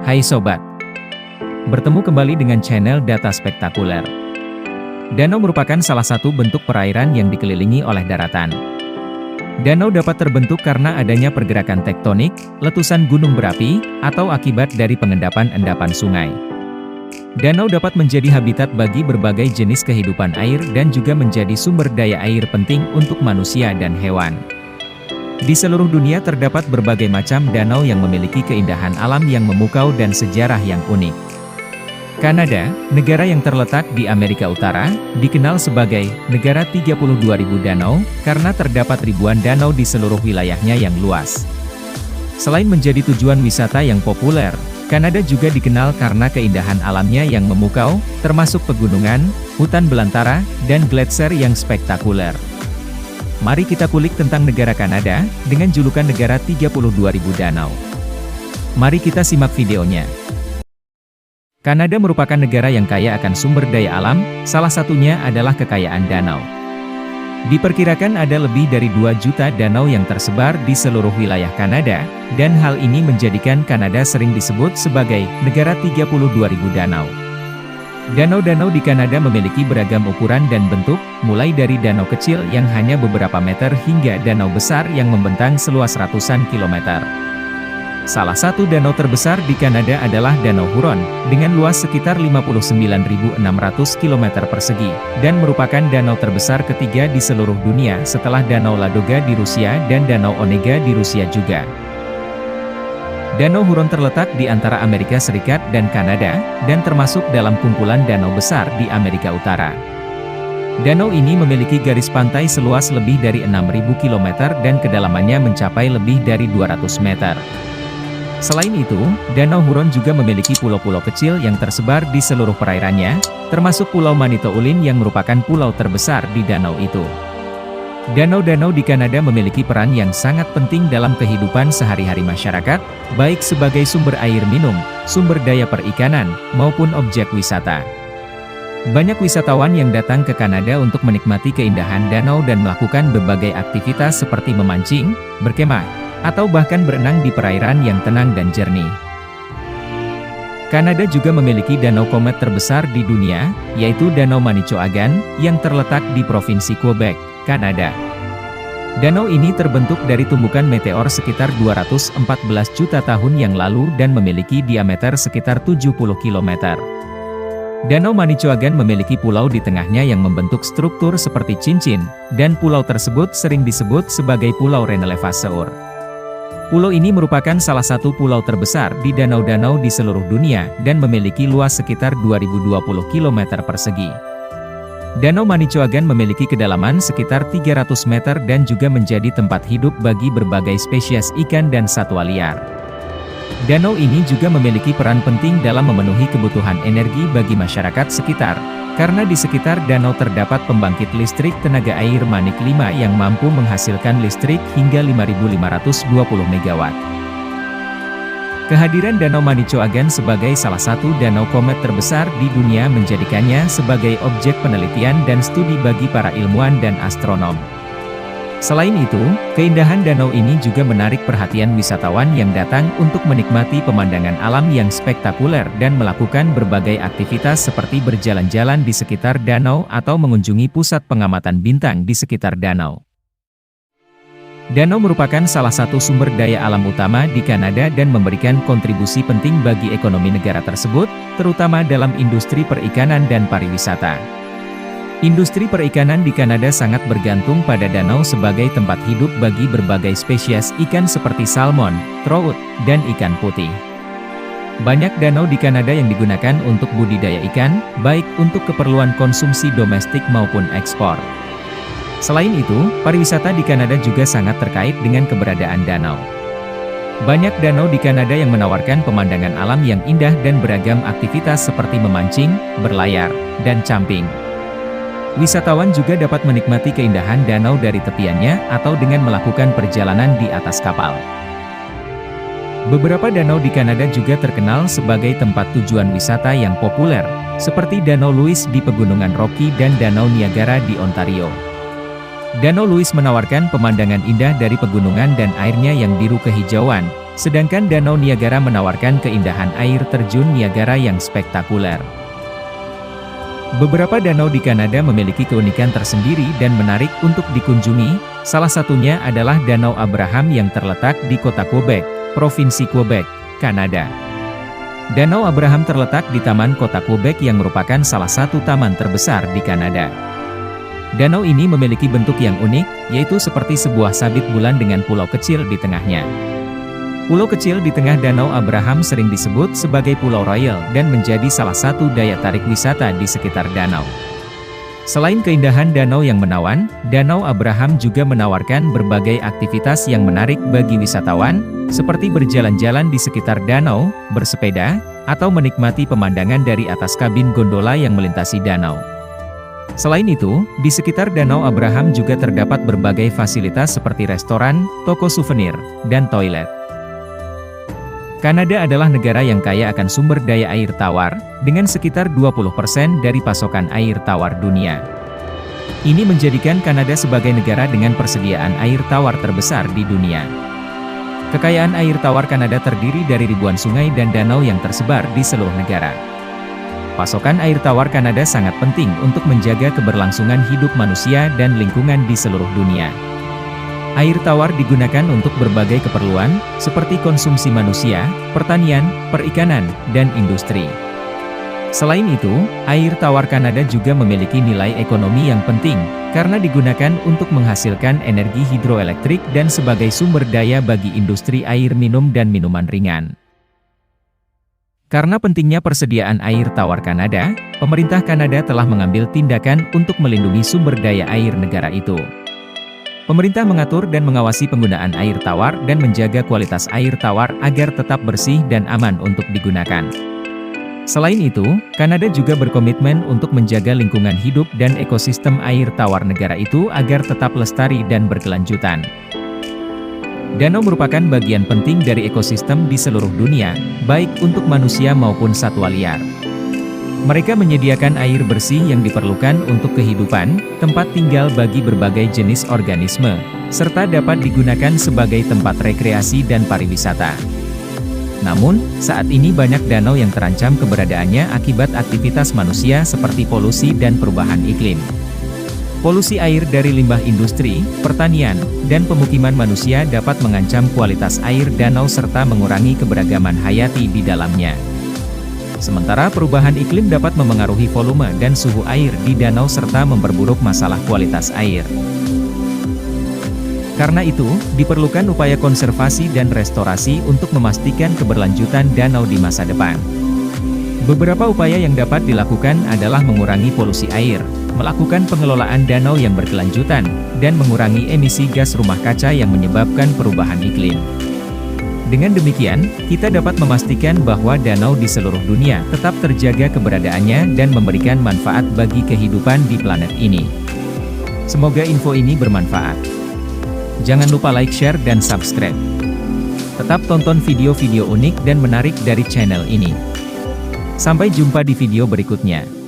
Hai Sobat, bertemu kembali dengan channel Data Spektakuler. Danau merupakan salah satu bentuk perairan yang dikelilingi oleh daratan. Danau dapat terbentuk karena adanya pergerakan tektonik, letusan gunung berapi, atau akibat dari pengendapan endapan sungai. Danau dapat menjadi habitat bagi berbagai jenis kehidupan air dan juga menjadi sumber daya air penting untuk manusia dan hewan. Di seluruh dunia terdapat berbagai macam danau yang memiliki keindahan alam yang memukau dan sejarah yang unik. Kanada, negara yang terletak di Amerika Utara, dikenal sebagai negara 32.000 danau, karena terdapat ribuan danau di seluruh wilayahnya yang luas. Selain menjadi tujuan wisata yang populer, Kanada juga dikenal karena keindahan alamnya yang memukau, termasuk pegunungan, hutan belantara, dan gletser yang spektakuler. Mari kita kulik tentang negara Kanada, dengan julukan negara 32.000 danau. Mari kita simak videonya. Kanada merupakan negara yang kaya akan sumber daya alam, salah satunya adalah kekayaan danau. Diperkirakan ada lebih dari 2 juta danau yang tersebar di seluruh wilayah Kanada, dan hal ini menjadikan Kanada sering disebut sebagai negara 32.000 danau. Danau-danau di Kanada memiliki beragam ukuran dan bentuk, mulai dari danau kecil yang hanya beberapa meter hingga danau besar yang membentang seluas ratusan kilometer. Salah satu danau terbesar di Kanada adalah Danau Huron, dengan luas sekitar 59.600 km persegi, dan merupakan danau terbesar ketiga di seluruh dunia setelah Danau Ladoga di Rusia dan Danau Onega di Rusia juga. Danau Huron terletak di antara Amerika Serikat dan Kanada, dan termasuk dalam kumpulan danau besar di Amerika Utara. Danau ini memiliki garis pantai seluas lebih dari 6.000 km dan kedalamannya mencapai lebih dari 200 meter. Selain itu, Danau Huron juga memiliki pulau-pulau kecil yang tersebar di seluruh perairannya, termasuk Pulau Manitoulin yang merupakan pulau terbesar di danau itu. Danau-danau di Kanada memiliki peran yang sangat penting dalam kehidupan sehari-hari masyarakat, baik sebagai sumber air minum, sumber daya perikanan, maupun objek wisata. Banyak wisatawan yang datang ke Kanada untuk menikmati keindahan danau dan melakukan berbagai aktivitas seperti memancing, berkemah, atau bahkan berenang di perairan yang tenang dan jernih. Kanada juga memiliki danau komet terbesar di dunia, yaitu Danau Manicouagan, yang terletak di Provinsi Quebec, Kanada. Danau ini terbentuk dari tumbukan meteor sekitar 214 juta tahun yang lalu dan memiliki diameter sekitar 70 km. Danau Manicouagan memiliki pulau di tengahnya yang membentuk struktur seperti cincin, dan pulau tersebut sering disebut sebagai Pulau Renelevasseur. Pulau ini merupakan salah satu pulau terbesar di danau-danau di seluruh dunia dan memiliki luas sekitar 2020 km persegi. Danau Manicouagan memiliki kedalaman sekitar 300 meter dan juga menjadi tempat hidup bagi berbagai spesies ikan dan satwa liar. Danau ini juga memiliki peran penting dalam memenuhi kebutuhan energi bagi masyarakat sekitar, karena di sekitar danau terdapat pembangkit listrik tenaga air Manik 5 yang mampu menghasilkan listrik hingga 5.520 MW. Kehadiran Danau Manicouagan sebagai salah satu danau komet terbesar di dunia menjadikannya sebagai objek penelitian dan studi bagi para ilmuwan dan astronom. Selain itu, keindahan danau ini juga menarik perhatian wisatawan yang datang untuk menikmati pemandangan alam yang spektakuler dan melakukan berbagai aktivitas seperti berjalan-jalan di sekitar danau atau mengunjungi pusat pengamatan bintang di sekitar danau. Danau merupakan salah satu sumber daya alam utama di Kanada dan memberikan kontribusi penting bagi ekonomi negara tersebut, terutama dalam industri perikanan dan pariwisata. Industri perikanan di Kanada sangat bergantung pada danau sebagai tempat hidup bagi berbagai spesies ikan seperti salmon, trout, dan ikan putih. Banyak danau di Kanada yang digunakan untuk budidaya ikan, baik untuk keperluan konsumsi domestik maupun ekspor. Selain itu, pariwisata di Kanada juga sangat terkait dengan keberadaan danau. Banyak danau di Kanada yang menawarkan pemandangan alam yang indah dan beragam aktivitas seperti memancing, berlayar, dan camping. Wisatawan juga dapat menikmati keindahan danau dari tepiannya atau dengan melakukan perjalanan di atas kapal. Beberapa danau di Kanada juga terkenal sebagai tempat tujuan wisata yang populer, seperti Danau Louise di Pegunungan Rocky dan Danau Niagara di Ontario. Danau Louise menawarkan pemandangan indah dari pegunungan dan airnya yang biru kehijauan, Sedangkan Danau Niagara menawarkan keindahan air terjun Niagara yang spektakuler. Beberapa danau di Kanada memiliki keunikan tersendiri dan menarik untuk dikunjungi, salah satunya adalah Danau Abraham yang terletak di kota Quebec, Provinsi Quebec, Kanada. Danau Abraham terletak di Taman Kota Quebec yang merupakan salah satu taman terbesar di Kanada. Danau ini memiliki bentuk yang unik, yaitu seperti sebuah sabit bulan dengan pulau kecil di tengahnya. Pulau kecil di tengah Danau Abraham sering disebut sebagai Pulau Royal dan menjadi salah satu daya tarik wisata di sekitar danau. Selain keindahan danau yang menawan, Danau Abraham juga menawarkan berbagai aktivitas yang menarik bagi wisatawan, seperti berjalan-jalan di sekitar danau, bersepeda, atau menikmati pemandangan dari atas kabin gondola yang melintasi danau. Selain itu, di sekitar Danau Abraham juga terdapat berbagai fasilitas seperti restoran, toko souvenir, dan toilet. Kanada adalah negara yang kaya akan sumber daya air tawar, dengan sekitar 20% dari pasokan air tawar dunia. Ini menjadikan Kanada sebagai negara dengan persediaan air tawar terbesar di dunia. Kekayaan air tawar Kanada terdiri dari ribuan sungai dan danau yang tersebar di seluruh negara. Pasokan air tawar Kanada sangat penting untuk menjaga keberlangsungan hidup manusia dan lingkungan di seluruh dunia. Air tawar digunakan untuk berbagai keperluan, seperti konsumsi manusia, pertanian, perikanan, dan industri. Selain itu, air tawar Kanada juga memiliki nilai ekonomi yang penting, karena digunakan untuk menghasilkan energi hidroelektrik dan sebagai sumber daya bagi industri air minum dan minuman ringan. Karena pentingnya persediaan air tawar Kanada, pemerintah Kanada telah mengambil tindakan untuk melindungi sumber daya air negara itu. Pemerintah mengatur dan mengawasi penggunaan air tawar dan menjaga kualitas air tawar agar tetap bersih dan aman untuk digunakan. Selain itu, Kanada juga berkomitmen untuk menjaga lingkungan hidup dan ekosistem air tawar negara itu agar tetap lestari dan berkelanjutan. Danau merupakan bagian penting dari ekosistem di seluruh dunia, baik untuk manusia maupun satwa liar. Mereka menyediakan air bersih yang diperlukan untuk kehidupan, tempat tinggal bagi berbagai jenis organisme, serta dapat digunakan sebagai tempat rekreasi dan pariwisata. Namun, saat ini banyak danau yang terancam keberadaannya akibat aktivitas manusia seperti polusi dan perubahan iklim. Polusi air dari limbah industri, pertanian, dan pemukiman manusia dapat mengancam kualitas air danau serta mengurangi keberagaman hayati di dalamnya. Sementara perubahan iklim dapat memengaruhi volume dan suhu air di danau serta memperburuk masalah kualitas air. Karena itu, diperlukan upaya konservasi dan restorasi untuk memastikan keberlanjutan danau di masa depan. Beberapa upaya yang dapat dilakukan adalah mengurangi polusi air, melakukan pengelolaan danau yang berkelanjutan, dan mengurangi emisi gas rumah kaca yang menyebabkan perubahan iklim. Dengan demikian, kita dapat memastikan bahwa danau di seluruh dunia tetap terjaga keberadaannya dan memberikan manfaat bagi kehidupan di planet ini. Semoga info ini bermanfaat. Jangan lupa like, share, dan subscribe. Tetap tonton video-video unik dan menarik dari channel ini. Sampai jumpa di video berikutnya.